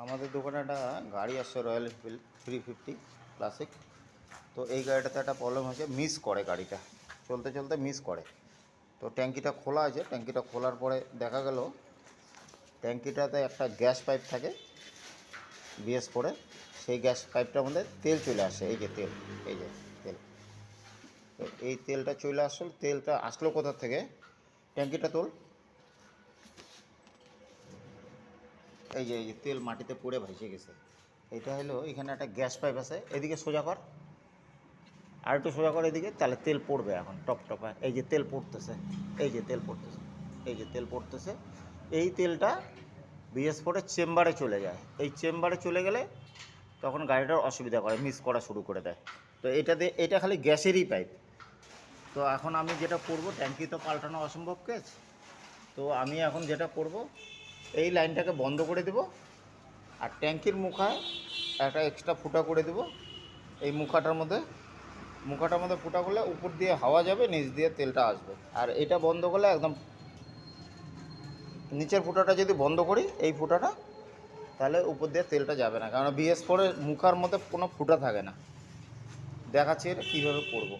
আমাদের দোকানে একটা গাড়ি আসছে রয়্যাল এনফিল্ড 350 ক্লাসিক। তো এই গাড়িটাতে একটা প্রবলেম হয়েছে, মিস করে গাড়িটা, চলতে চলতে মিস করে। তো ট্যাঙ্কিটা খোলা আছে, ট্যাঙ্কিটা খোলার পরে দেখা গেল ট্যাঙ্কিটাতে একটা গ্যাস পাইপ থাকে বিএস করে, সেই গ্যাস পাইপটার মধ্যে তেল চলে আসে। এই যে তেল, এই যে তেল, তো এই তেলটা চলে আসল। তেলটা আসলো কোথা থেকে? ট্যাঙ্কিটা তোল, এই যে তেল মাটিতে পড়ে ভেসে গেছে। এটা হলো, এখানে একটা গ্যাস পাইপ আছে, এদিকে সোজা কর, আর একটু সোজা করে এদিকে, তাহলে তেল পড়বে এখন টপ টপে। এই যে তেল পড়তেছে, এই যে তেল পড়তেছে, এই যে তেল পড়তেছে। এই তেলটা বিএস ফোরে চেম্বারে চলে যায়। এই চেম্বারে চলে গেলে তখন গাড়িটার অসুবিধা করে, মিস করা শুরু করে দেয়। তো এটা খালি গ্যাসেরই পাইপ। তো এখন আমি যেটা করব, ট্যাঙ্কি তো পাল্টানো অসম্ভব কেস। তো আমি এখন যেটা করব, এই লাইনটাকে বন্ধ করে দেব, আর ট্যাঙ্কির মুখায় একটা এক্সট্রা ফুটা করে দেব। এই মুখাটার মধ্যে ফুটা করলে উপর দিয়ে হাওয়া যাবে, নিচ দিয়ে তেলটা আসবে। আর এটা বন্ধ করলে একদম নিচের ফুটাটা যদি বন্ধ করি, এই ফুটাটা, তাহলে উপর দিয়ে তেলটা যাবে না, কারণ বিএস ফোরের মুখার মধ্যে কোনো ফুটা থাকে না। দেখাচ্ছি এটা কীভাবে করবো।